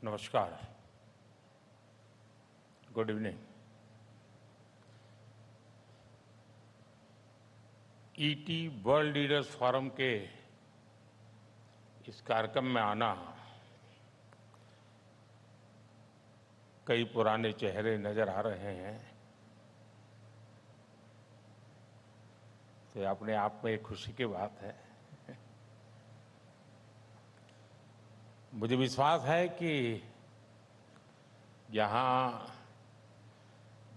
नमस्कार, good evening. ET world leaders forum के इस कार्यक्रम में आना कई पुराने चेहरे नजर आ रहे हैं, तो अपने आप में एक खुशी की बात है। मुझे विश्वास है कि यहाँ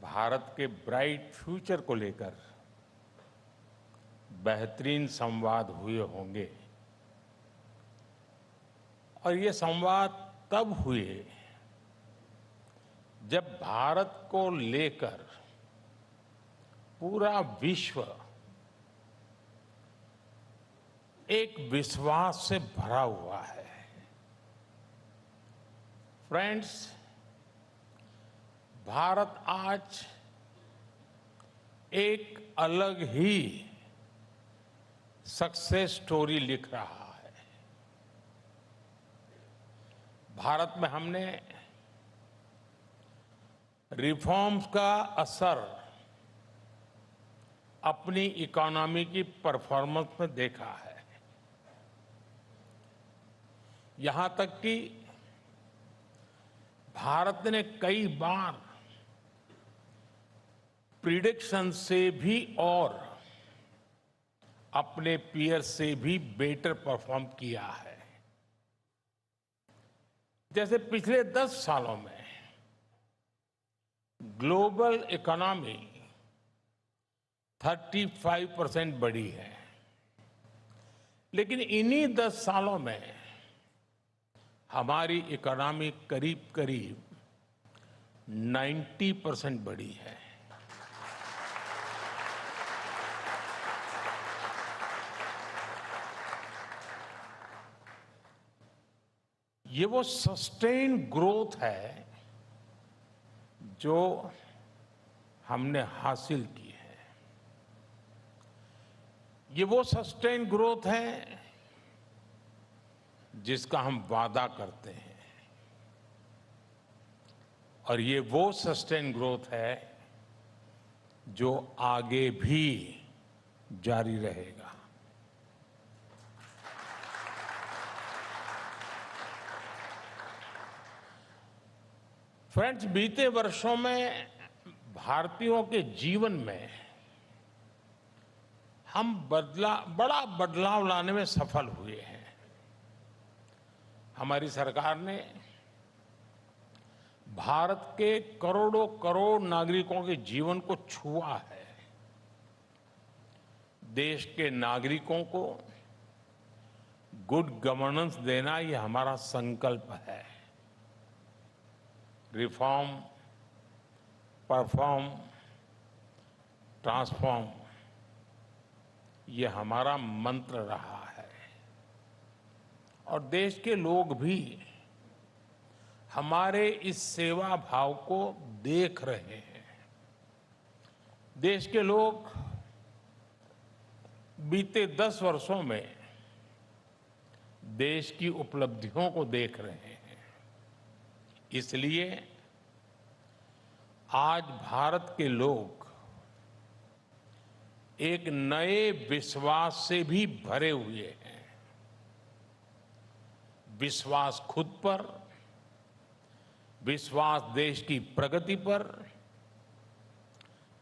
भारत के ब्राइट फ्यूचर को लेकर बेहतरीन संवाद हुए होंगे और ये संवाद तब हुए जब भारत को लेकर पूरा विश्व एक विश्वास से भरा हुआ है। फ्रेंड्स, भारत आज एक अलग ही सक्सेस स्टोरी लिख रहा है। भारत में हमने रिफॉर्म्स का असर अपनी इकोनॉमी की परफॉर्मेंस में देखा है। यहां तक कि भारत ने कई बार प्रिडिक्शन से भी और अपने पीयर से भी बेटर परफॉर्म किया है। जैसे पिछले 10 सालों में ग्लोबल इकोनॉमी 35% बढ़ी है, लेकिन इन्हीं 10 सालों में हमारी इकोनॉमी करीब करीब 90% बढ़ी है। ये वो सस्टेन ग्रोथ है जो हमने हासिल की है। ये वो सस्टेन ग्रोथ है जिसका हम वादा करते हैं और ये वो सस्टेन ग्रोथ है जो आगे भी जारी रहेगा। फ्रेंड्स, बीते वर्षों में भारतीयों के जीवन में हम बड़ा बदलाव लाने में सफल हुए हैं। हमारी सरकार ने भारत के करोड़ों करोड़ नागरिकों के जीवन को छुआ है। देश के नागरिकों को गुड गवर्नेंस देना ये हमारा संकल्प है। रिफॉर्म, परफॉर्म, ट्रांसफॉर्म, ये हमारा मंत्र रहा है और देश के लोग भी हमारे इस सेवा भाव को देख रहे हैं। देश के लोग बीते 10 वर्षों में देश की उपलब्धियों को देख रहे हैं। इसलिए आज भारत के लोग एक नए विश्वास से भी भरे हुए हैं। विश्वास खुद पर, विश्वास देश की प्रगति पर,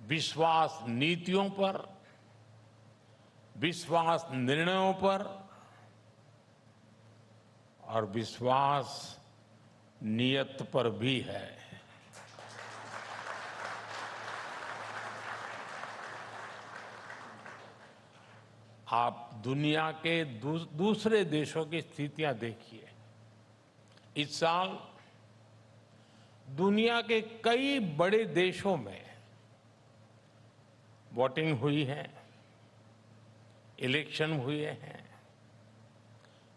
विश्वास नीतियों पर, विश्वास निर्णयों पर और विश्वास नियत पर भी है। आप दुनिया के दूसरे देशों की स्थितियां देखिए। इस साल दुनिया के कई बड़े देशों में वोटिंग हुई है, इलेक्शन हुए हैं।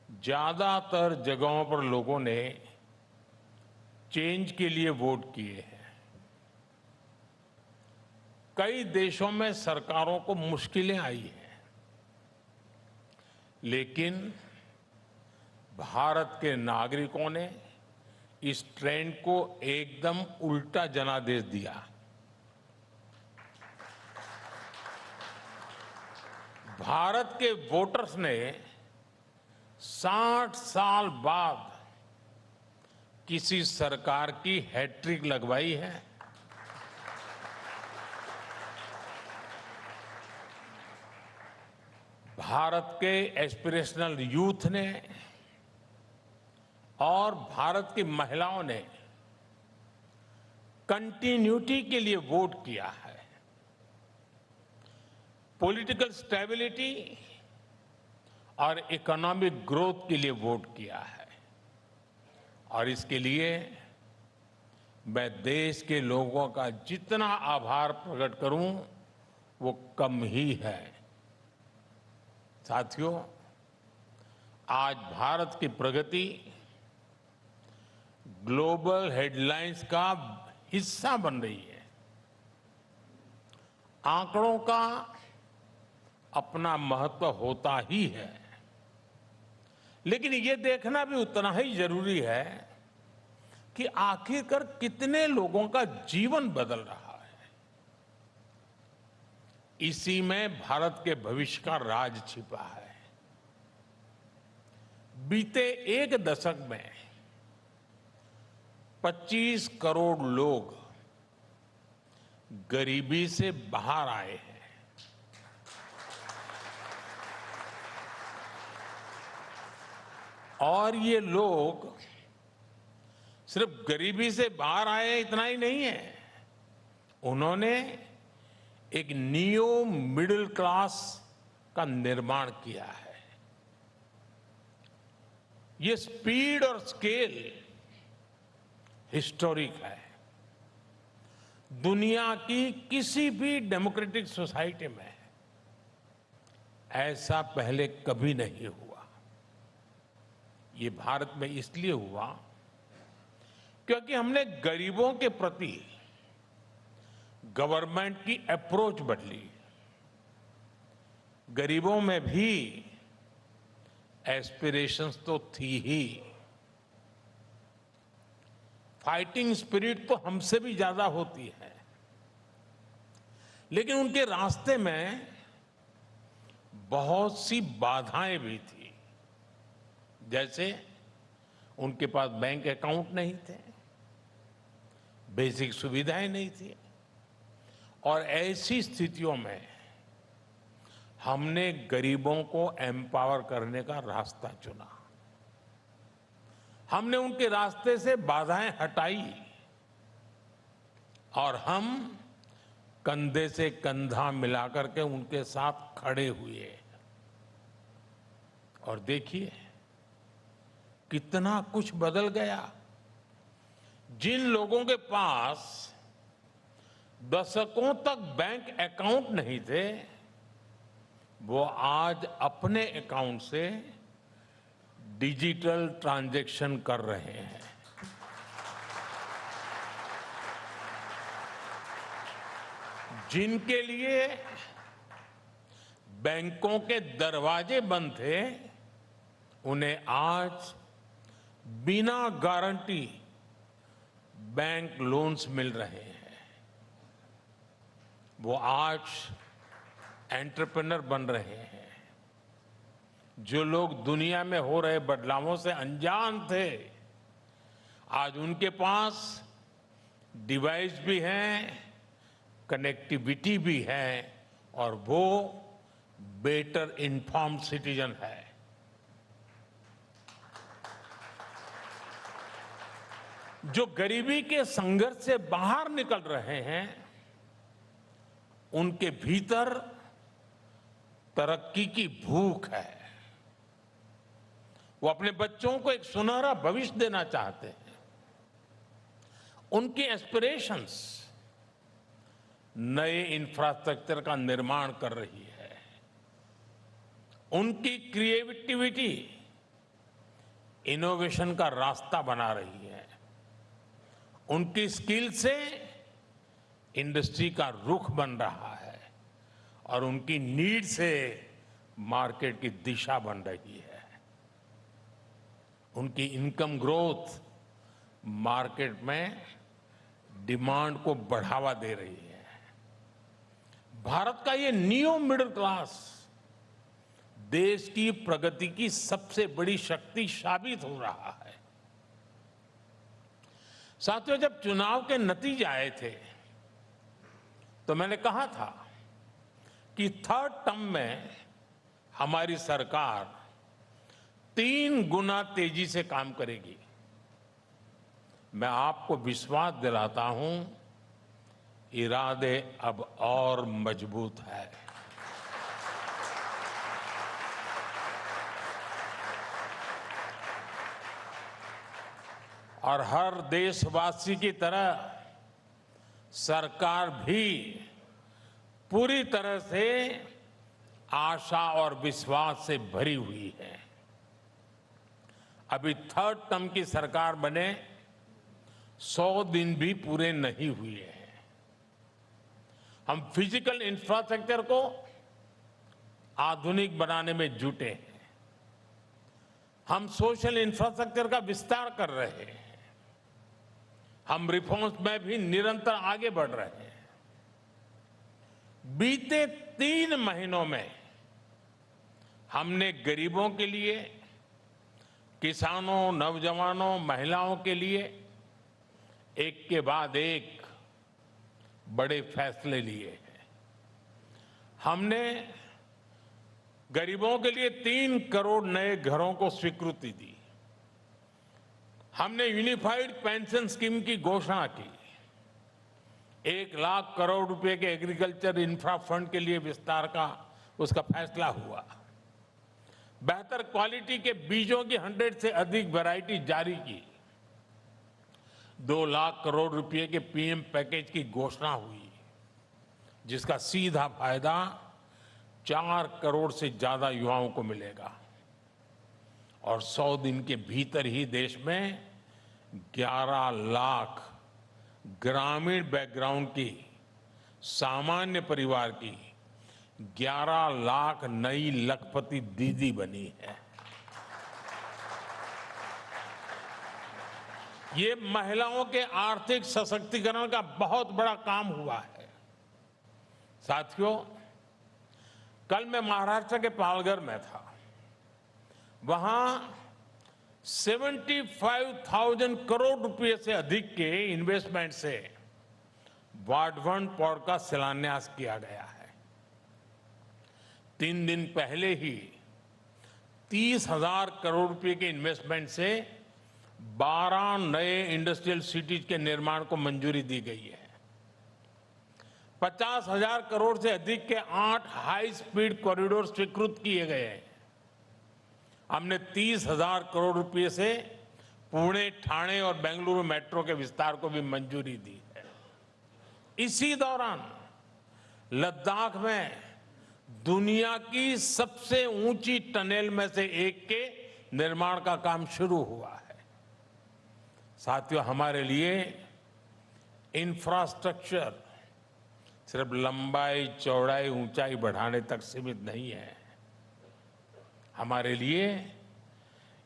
ज्यादातर जगहों पर लोगों ने चेंज के लिए वोट किए हैं। कई देशों में सरकारों को मुश्किलें आई हैं, लेकिन भारत के नागरिकों ने इस ट्रेंड को एकदम उल्टा जनादेश दिया। भारत के वोटर्स ने 60 साल बाद किसी सरकार की हैट्रिक लगवाई है। भारत के एस्पिरेशनल यूथ ने और भारत की महिलाओं ने कंटिन्यूटी के लिए वोट किया है। पॉलिटिकल स्टेबिलिटी और इकोनॉमिक ग्रोथ के लिए वोट किया है। और इसके लिए मैं देश के लोगों का जितना आभार प्रकट करूं वो कम ही है। साथियों, आज भारत की प्रगति ग्लोबल हेडलाइंस का हिस्सा बन रही है। आंकड़ों का अपना महत्व होता ही है, लेकिन ये देखना भी उतना ही जरूरी है कि आखिरकार कितने लोगों का जीवन बदल रहा है। इसी में भारत के भविष्य का राज छिपा है। बीते एक दशक में 25 करोड़ लोग गरीबी से बाहर आए हैं। और ये लोग सिर्फ गरीबी से बाहर आए इतना ही नहीं है, उन्होंने एक नियो मिडिल क्लास का निर्माण किया है। ये स्पीड और स्केल हिस्टोरिक है। दुनिया की किसी भी डेमोक्रेटिक सोसाइटी में ऐसा पहले कभी नहीं हुआ। ये भारत में इसलिए हुआ क्योंकि हमने गरीबों के प्रति गवर्नमेंट की अप्रोच बदली। गरीबों में भी एस्पिरेशंस तो थी ही, फाइटिंग स्पिरिट तो हमसे भी ज्यादा होती है, लेकिन उनके रास्ते में बहुत सी बाधाएं भी थी। जैसे उनके पास बैंक अकाउंट नहीं थे, बेसिक सुविधाएं नहीं थी, और ऐसी स्थितियों में हमने गरीबों को एम्पावर करने का रास्ता चुना। हमने उनके रास्ते से बाधाएं हटाई और हम कंधे से कंधा मिलाकर के उनके साथ खड़े हुए। और देखिए कितना कुछ बदल गया। जिन लोगों के पास दशकों तक बैंक अकाउंट नहीं थे, वो आज अपने अकाउंट से डिजिटल ट्रांजैक्शन कर रहे हैं। जिनके लिए बैंकों के दरवाजे बंद थे, उन्हें आज बिना गारंटी बैंक लोन्स मिल रहे हैं। वो आज एंटरप्रेन्योर बन रहे हैं। जो लोग दुनिया में हो रहे बदलावों से अनजान थे, आज उनके पास डिवाइस भी हैं, कनेक्टिविटी भी है, और वो बेटर इन्फॉर्म्ड सिटीजन है। जो गरीबी के संघर्ष से बाहर निकल रहे हैं, उनके भीतर तरक्की की भूख है। वो अपने बच्चों को एक सुनहरा भविष्य देना चाहते हैं। उनकी एस्पिरेशंस नए इंफ्रास्ट्रक्चर का निर्माण कर रही है। उनकी क्रिएटिविटी इनोवेशन का रास्ता बना रही है। उनकी स्किल से इंडस्ट्री का रुख बन रहा है, और उनकी नीड से मार्केट की दिशा बन रही है। उनकी इनकम ग्रोथ मार्केट में डिमांड को बढ़ावा दे रही है। भारत का ये न्यू मिडिल क्लास देश की प्रगति की सबसे बड़ी शक्ति साबित हो रहा है। साथियों, जब चुनाव के नतीजे आए थे तो मैंने कहा था कि थर्ड टर्म में हमारी सरकार 3 गुना तेजी से काम करेगी। मैं आपको विश्वास दिलाता हूं, इरादे अब और मजबूत है। और हर देशवासी की तरह सरकार भी पूरी तरह से आशा और विश्वास से भरी हुई है। अभी थर्ड टर्म की सरकार बने 100 दिन भी पूरे नहीं हुए हैं। हम फिजिकल इंफ्रास्ट्रक्चर को आधुनिक बनाने में जुटे हैं। हम सोशल इंफ्रास्ट्रक्चर का विस्तार कर रहे हैं। हम रिफॉर्म्स में भी निरंतर आगे बढ़ रहे हैं। बीते 3 महीनों में हमने गरीबों के लिए, किसानों, नौजवानों, महिलाओं के लिए एक के बाद एक बड़े फैसले लिए हैं। हमने गरीबों के लिए 3 करोड़ नए घरों को स्वीकृति दी। हमने यूनिफाइड पेंशन स्कीम की घोषणा की। 1 लाख करोड़ रुपए के एग्रीकल्चर इंफ्रा फंड के लिए विस्तार का उसका फैसला हुआ। बेहतर क्वालिटी के बीजों की 100 से अधिक वैरायटी जारी की। 2 लाख करोड़ रुपए के पीएम पैकेज की घोषणा हुई, जिसका सीधा फायदा 4 करोड़ से ज्यादा युवाओं को मिलेगा। और 100 दिन के भीतर ही देश में 11 लाख ग्रामीण बैकग्राउंड की सामान्य परिवार की 11 लाख नई लखपति दीदी बनी है। ये महिलाओं के आर्थिक सशक्तिकरण का बहुत बड़ा काम हुआ है। साथियों, कल मैं महाराष्ट्र के पालघर में था। वहां 75,000 करोड़ रुपए से अधिक के इन्वेस्टमेंट से वाढवण पोर्ट का शिलान्यास किया गया है। 3 दिन पहले ही 30,000 करोड़ रुपए के इन्वेस्टमेंट से 12 नए इंडस्ट्रियल सिटीज के निर्माण को मंजूरी दी गई है। 50,000 करोड़ से अधिक के 8 हाई स्पीड कॉरिडोर स्वीकृत किए गए हैं। हमने 30,000 करोड़ रुपए से पुणे, ठाणे और बेंगलुरु मेट्रो के विस्तार को भी मंजूरी दी है। इसी दौरान लद्दाख में दुनिया की सबसे ऊंची टनल में से एक के निर्माण का काम शुरू हुआ है। साथियों, हमारे लिए इंफ्रास्ट्रक्चर सिर्फ लंबाई, चौड़ाई, ऊंचाई बढ़ाने तक सीमित नहीं है। हमारे लिए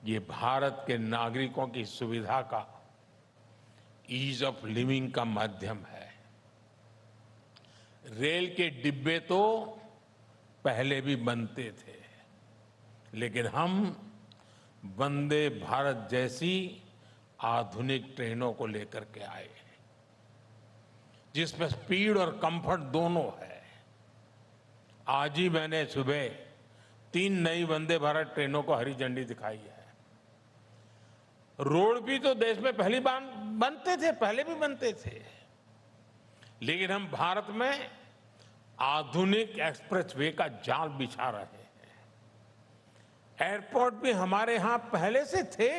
ये भारत के नागरिकों की सुविधा का, ईज ऑफ लिविंग का माध्यम है। रेल के डिब्बे तो पहले भी बनते थे, लेकिन हम वंदे भारत जैसी आधुनिक ट्रेनों को लेकर के आए हैं, जिसमें स्पीड और कंफर्ट दोनों है। आज ही मैंने सुबह 3 नई वंदे भारत ट्रेनों को हरी झंडी दिखाई है। रोड भी तो देश में पहली बार बनते थे, पहले भी बनते थे, लेकिन हम भारत में आधुनिक एक्सप्रेसवे का जाल बिछा रहे हैं। एयरपोर्ट भी हमारे यहां पहले से थे,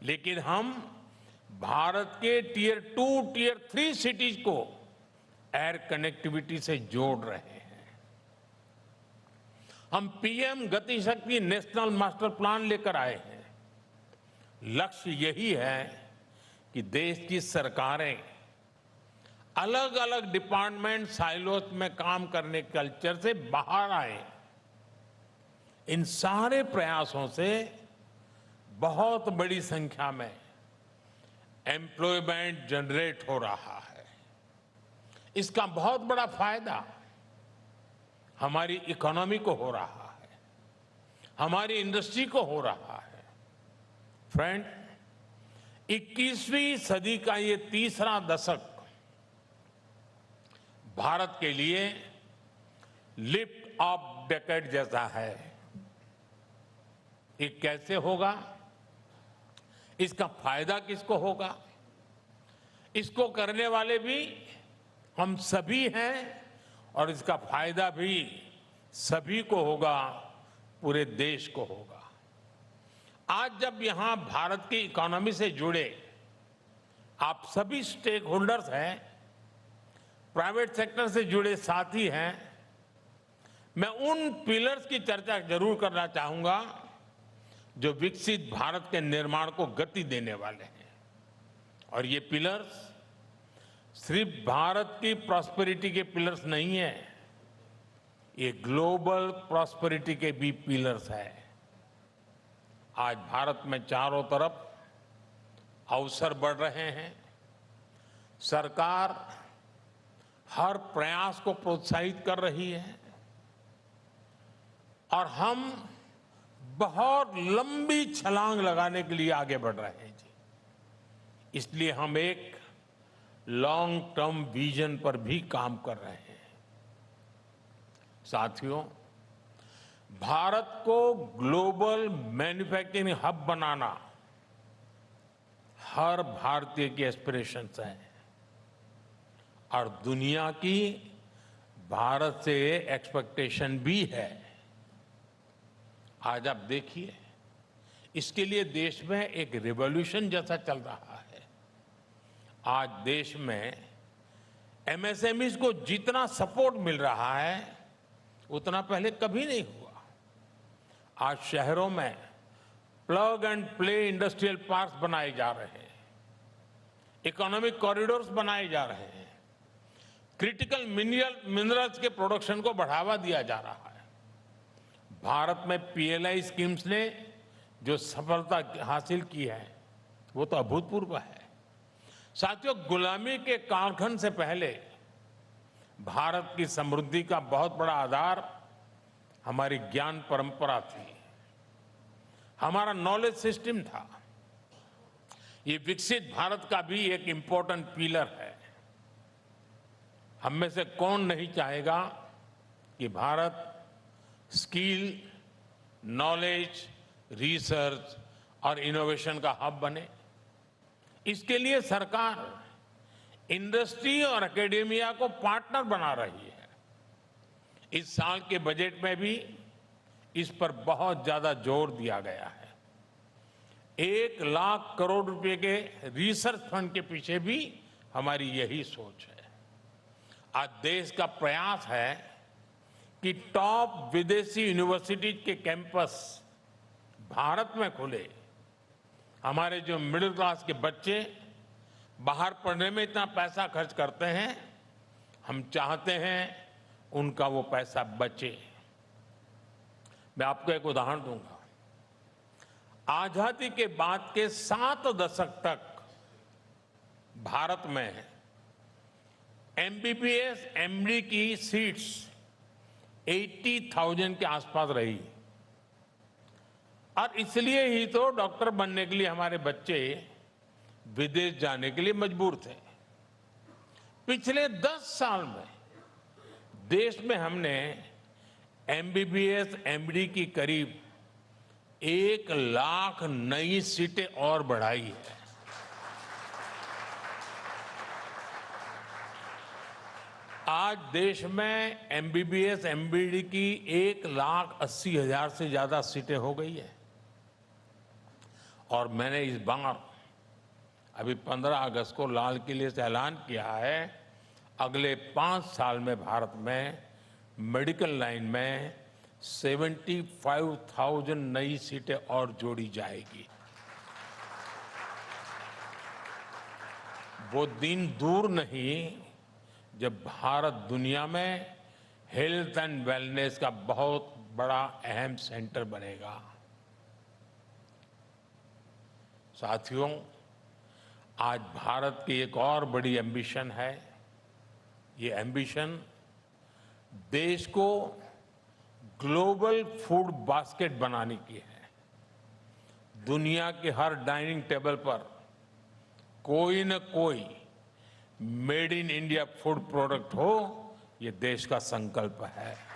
लेकिन हम भारत के टियर 2, टियर 3 सिटीज को एयर कनेक्टिविटी से जोड़ रहे हैं। हम पीएम गति शक्ति नेशनल मास्टर प्लान लेकर आए हैं। लक्ष्य यही है कि देश की सरकारें अलग अलग डिपार्टमेंट साइलोस में काम करने के कल्चर से बाहर आए। इन सारे प्रयासों से बहुत बड़ी संख्या में एम्प्लॉयमेंट जनरेट हो रहा है। इसका बहुत बड़ा फायदा हमारी इकोनॉमी को हो रहा है, हमारी इंडस्ट्री को हो रहा है। फ्रेंड, 21वीं सदी का ये तीसरा दशक भारत के लिए लिफ्ट ऑफ डेकेड जैसा है। ये कैसे होगा? इसका फायदा किसको होगा? इसको करने वाले भी हम सभी हैं और इसका फायदा भी सभी को होगा, पूरे देश को होगा। आज जब यहां भारत की इकोनॉमी से जुड़े आप सभी स्टेक होल्डर्स हैं, प्राइवेट सेक्टर से जुड़े साथी हैं, मैं उन पिलर्स की चर्चा जरूर करना चाहूंगा जो विकसित भारत के निर्माण को गति देने वाले हैं। और ये पिलर्स सिर्फ भारत की प्रॉस्पेरिटी के पिलर्स नहीं है, ये ग्लोबल प्रॉस्पेरिटी के भी पिलर्स हैं। आज भारत में चारों तरफ अवसर बढ़ रहे हैं। सरकार हर प्रयास को प्रोत्साहित कर रही है और हम बहुत लंबी छलांग लगाने के लिए आगे बढ़ रहे हैं जी। इसलिए हम एक लॉन्ग टर्म विजन पर भी काम कर रहे हैं। साथियों, भारत को ग्लोबल मैन्युफैक्चरिंग हब बनाना हर भारतीय की एस्पिरेशंस है और दुनिया की भारत से एक्सपेक्टेशन भी है। आज आप देखिए, इसके लिए देश में एक रिवॉल्यूशन जैसा चल रहा है। आज देश में एमएसएमईज को जितना सपोर्ट मिल रहा है उतना पहले कभी नहीं हुआ। आज शहरों में plug and play industrial parks बनाए जा रहे हैं, इकोनॉमिक कॉरिडोर्स बनाए जा रहे हैं, क्रिटिकल मिनरल्स के प्रोडक्शन को बढ़ावा दिया जा रहा है। भारत में पीएलआई स्कीम्स ने जो सफलता हासिल की है वो तो अभूतपूर्व है। साथियों, गुलामी के कालखंड से पहले भारत की समृद्धि का बहुत बड़ा आधार हमारी ज्ञान परंपरा थी, हमारा नॉलेज सिस्टम था। ये विकसित भारत का भी एक इंपॉर्टेंट पिलर है। हम में से कौन नहीं चाहेगा कि भारत स्किल, नॉलेज, रिसर्च और इनोवेशन का हब बने। इसके लिए सरकार इंडस्ट्री और एकेडेमिया को पार्टनर बना रही है। इस साल के बजट में भी इस पर बहुत ज्यादा जोर दिया गया है। 1 लाख करोड़ रुपए के रिसर्च फंड के पीछे भी हमारी यही सोच है। आज देश का प्रयास है कि टॉप विदेशी यूनिवर्सिटीज के कैंपस भारत में खुले। हमारे जो मिडिल क्लास के बच्चे बाहर पढ़ने में इतना पैसा खर्च करते हैं, हम चाहते हैं उनका वो पैसा बचे। मैं आपको एक उदाहरण दूंगा। आजादी के बाद के 7 दशक तक भारत में एमबीबीएस, एमडी की सीट्स 80,000 के आसपास रही और इसलिए ही तो डॉक्टर बनने के लिए हमारे बच्चे विदेश जाने के लिए मजबूर थे। पिछले 10 साल में देश में हमने एमबीबीएस, एमडी की करीब 1 लाख नई सीटें और बढ़ाई है। आज देश में एमबीबीएस, एमडी की 1,80,000 से ज्यादा सीटें हो गई है। और मैंने इस बार अभी 15 अगस्त को लाल किले से ऐलान किया है, अगले 5 साल में भारत में मेडिकल लाइन में 75,000 नई सीटें और जोड़ी जाएगी। वो दिन दूर नहीं जब भारत दुनिया में हेल्थ एंड वेलनेस का बहुत बड़ा अहम सेंटर बनेगा। साथियों, आज भारत की एक और बड़ी एम्बिशन है। ये एम्बिशन देश को ग्लोबल फूड बास्केट बनाने की है। दुनिया के हर डाइनिंग टेबल पर कोई न कोई made in India food product हो, ये देश का संकल्प है।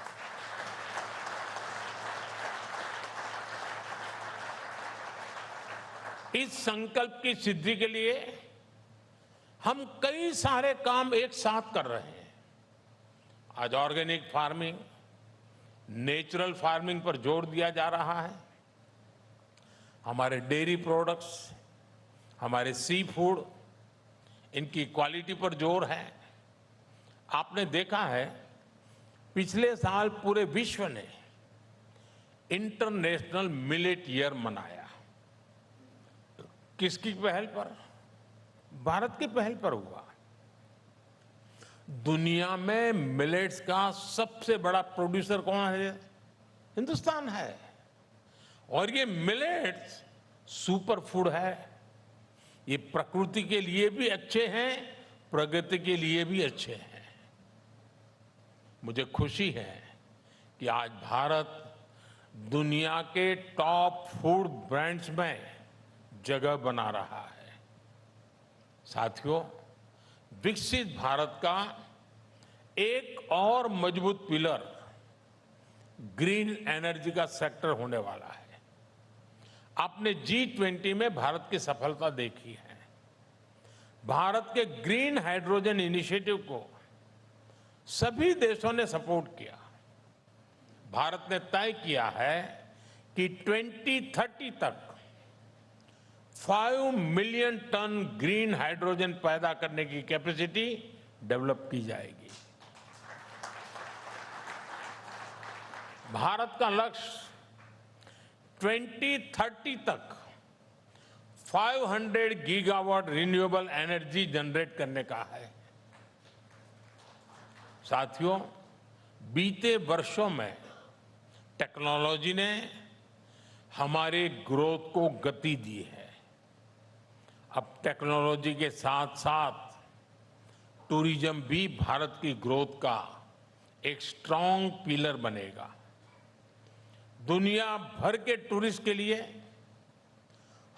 इस संकल्प की सिद्धि के लिए हम कई सारे काम एक साथ कर रहे हैं। आज ऑर्गेनिक फार्मिंग, नेचुरल फार्मिंग पर जोर दिया जा रहा है। हमारे डेयरी प्रोडक्ट्स, हमारे सी फूड, इनकी क्वालिटी पर जोर है। आपने देखा है, पिछले साल पूरे विश्व ने इंटरनेशनल मिलेट ईयर मनाया। किसकी पहल पर? भारत की पहल पर हुआ। दुनिया में मिलेट्स का सबसे बड़ा प्रोड्यूसर कौन है? हिंदुस्तान है। और ये मिलेट्स सुपर फूड है। ये प्रकृति के लिए भी अच्छे हैं, प्रगति के लिए भी अच्छे हैं। मुझे खुशी है कि आज भारत दुनिया के टॉप फूड ब्रांड्स में जगह बना रहा है। साथियों, विकसित भारत का एक और मजबूत पिलर ग्रीन एनर्जी का सेक्टर होने वाला है। आपने G20 में भारत की सफलता देखी है। भारत के ग्रीन हाइड्रोजन इनिशिएटिव को सभी देशों ने सपोर्ट किया। भारत ने तय किया है कि 2030 तक 5 मिलियन टन ग्रीन हाइड्रोजन पैदा करने की कैपेसिटी डेवलप की जाएगी। भारत का लक्ष्य 2030 तक 500 गीगावाट रिन्यूएबल एनर्जी जनरेट करने का है। साथियों, बीते वर्षों में टेक्नोलॉजी ने हमारे ग्रोथ को गति दी है। अब टेक्नोलॉजी के साथ साथ टूरिज्म भी भारत की ग्रोथ का एक स्ट्रांग पिलर बनेगा। दुनिया भर के टूरिस्ट के लिए,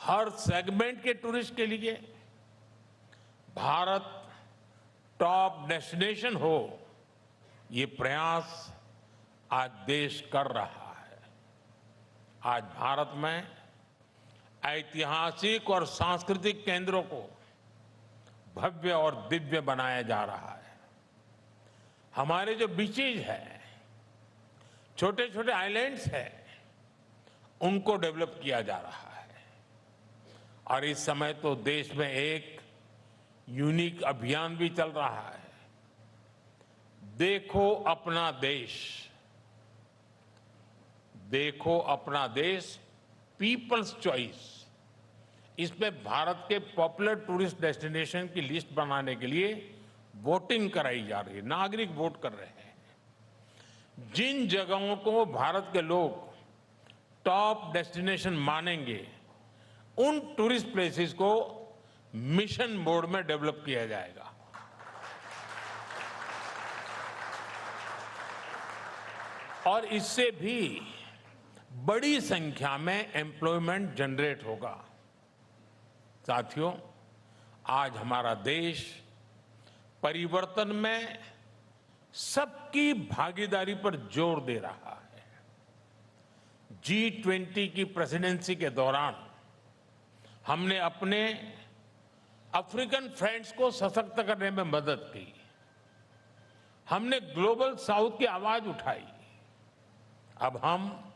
हर सेगमेंट के टूरिस्ट के लिए भारत टॉप डेस्टिनेशन हो, ये प्रयास आज देश कर रहा है। आज भारत में ऐतिहासिक और सांस्कृतिक केंद्रों को भव्य और दिव्य बनाया जा रहा है। हमारे जो बीचेज हैं, छोटे छोटे आइलैंड्स हैं, उनको डेवलप किया जा रहा है। और इस समय तो देश में एक यूनिक अभियान भी चल रहा है, देखो अपना देश। देखो अपना देश, पीपल्स चॉइस। इसमें भारत के पॉपुलर टूरिस्ट डेस्टिनेशन की लिस्ट बनाने के लिए वोटिंग कराई जा रही है। नागरिक वोट कर रहे हैं। जिन जगहों को भारत के लोग टॉप डेस्टिनेशन मानेंगे, उन टूरिस्ट प्लेसेस को मिशन मोड में डेवलप किया जाएगा। और इससे भी बड़ी संख्या में एम्प्लॉयमेंट जनरेट होगा। साथियों, आज हमारा देश परिवर्तन में सबकी भागीदारी पर जोर दे रहा है। G20 की प्रेसिडेंसी के दौरान हमने अपने अफ्रीकन फ्रेंड्स को सशक्त करने में मदद की। हमने ग्लोबल साउथ की आवाज उठाई। अब हम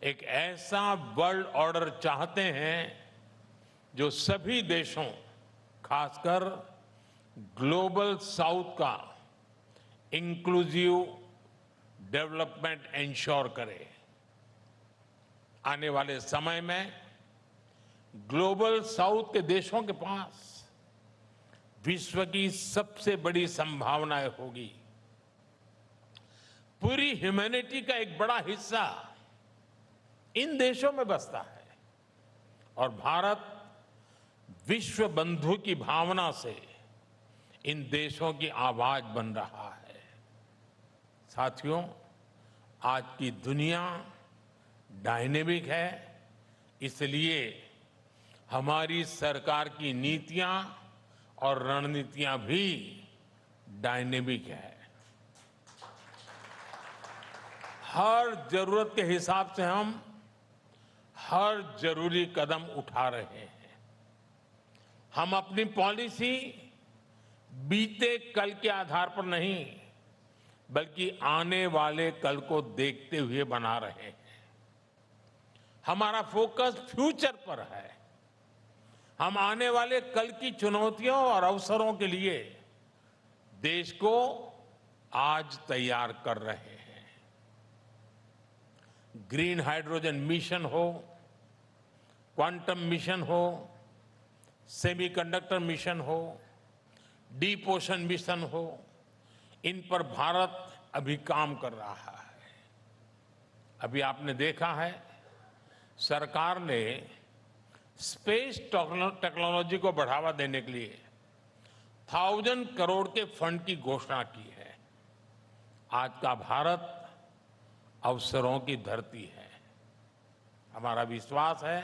एक ऐसा वर्ल्ड ऑर्डर चाहते हैं जो सभी देशों, खासकर ग्लोबल साउथ का इंक्लूसिव डेवलपमेंट इंश्योर करे। आने वाले समय में ग्लोबल साउथ के देशों के पास विश्व की सबसे बड़ी संभावनाएं होगी। पूरी ह्यूमैनिटी का एक बड़ा हिस्सा इन देशों में बसता है और भारत विश्व बंधु की भावना से इन देशों की आवाज बन रहा है। साथियों, आज की दुनिया डायनेमिक है, इसलिए हमारी सरकार की नीतियां और रणनीतियां भी डायनेमिक है। हर जरूरत के हिसाब से हम हर जरूरी कदम उठा रहे हैं। हम अपनी पॉलिसी बीते कल के आधार पर नहीं, बल्कि आने वाले कल को देखते हुए बना रहे हैं। हमारा फोकस फ्यूचर पर है। हम आने वाले कल की चुनौतियों और अवसरों के लिए देश को आज तैयार कर रहे हैं। ग्रीन हाइड्रोजन मिशन हो, क्वांटम मिशन हो, सेमीकंडक्टर मिशन हो, डीप ओशन मिशन हो, इन पर भारत अभी काम कर रहा है। अभी आपने देखा है, सरकार ने स्पेस टेक्नोलॉजी को बढ़ावा देने के लिए 1000 करोड़ के फंड की घोषणा की है। आज का भारत अवसरों की धरती है। हमारा विश्वास है,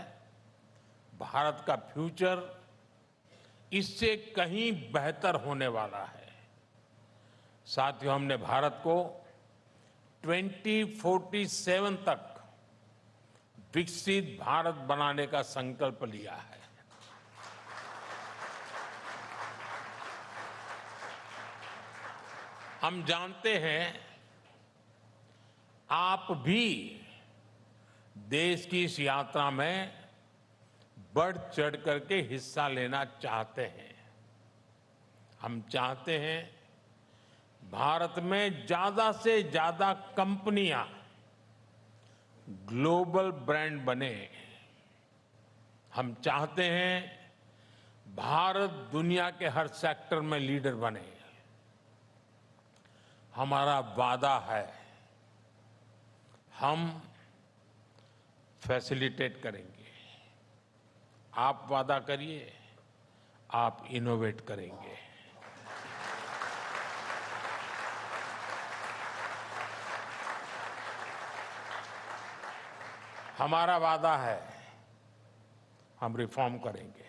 भारत का फ्यूचर इससे कहीं बेहतर होने वाला है। साथियों, हमने भारत को 2047 तक विकसित भारत बनाने का संकल्प लिया है। हम जानते हैं, आप भी देश की इस यात्रा में बढ़ चढ़ करके हिस्सा लेना चाहते हैं। हम चाहते हैं भारत में ज्यादा से ज्यादा कंपनियां ग्लोबल ब्रांड बने। हम चाहते हैं भारत दुनिया के हर सेक्टर में लीडर बने। हमारा वादा है, हम फैसिलिटेट करेंगे। आप वादा करिए, आप इनोवेट करेंगे। हमारा वादा है, हम रिफॉर्म करेंगे।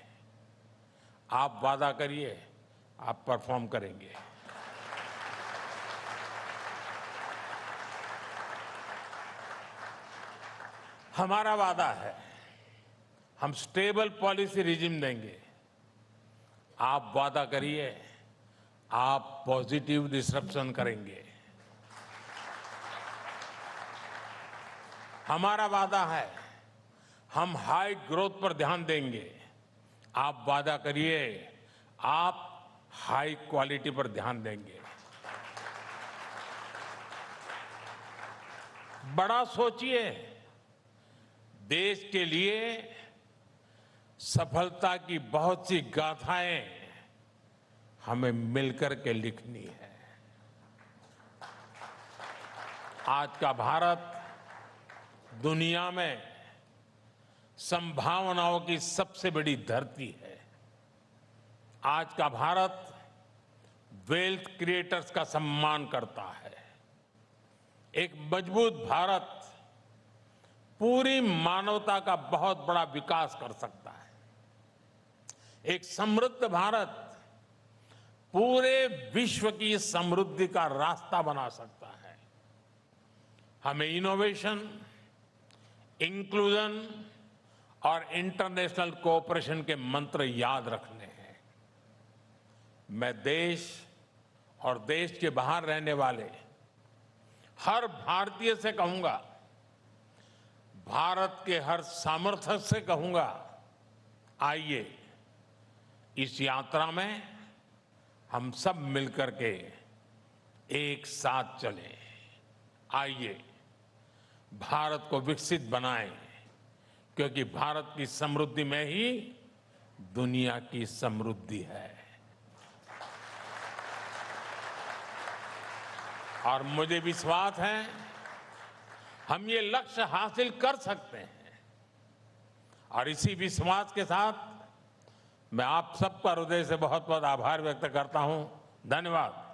आप वादा करिए, आप परफॉर्म करेंगे। हमारा वादा है, हम स्टेबल पॉलिसी रिजिम देंगे। आप वादा करिए, आप पॉजिटिव डिसरप्शन करेंगे। हमारा वादा है, हम हाई ग्रोथ पर ध्यान देंगे। आप वादा करिए, आप हाई क्वालिटी पर ध्यान देंगे। बड़ा सोचिए, देश के लिए सफलता की बहुत सी गाथाएं हमें मिलकर के लिखनी है। आज का भारत दुनिया में संभावनाओं की सबसे बड़ी धरती है। आज का भारत वेल्थ क्रिएटर्स का सम्मान करता है। एक मजबूत भारत पूरी मानवता का बहुत बड़ा विकास कर सकता है। एक समृद्ध भारत पूरे विश्व की समृद्धि का रास्ता बना सकता है। हमें इनोवेशन, इंक्लूजन और इंटरनेशनल कोऑपरेशन के मंत्र याद रखने हैं। मैं देश और देश के बाहर रहने वाले हर भारतीय से कहूंगा, भारत के हर सामर्थ्य से कहूंगा, आइए इस यात्रा में हम सब मिलकर के एक साथ चलें। आइए भारत को विकसित बनाएं, क्योंकि भारत की समृद्धि में ही दुनिया की समृद्धि है। और मुझे विश्वास है, हम ये लक्ष्य हासिल कर सकते हैं। और इसी विश्वास के साथ मैं आप सबका हृदय से बहुत बहुत आभार व्यक्त करता हूं। धन्यवाद।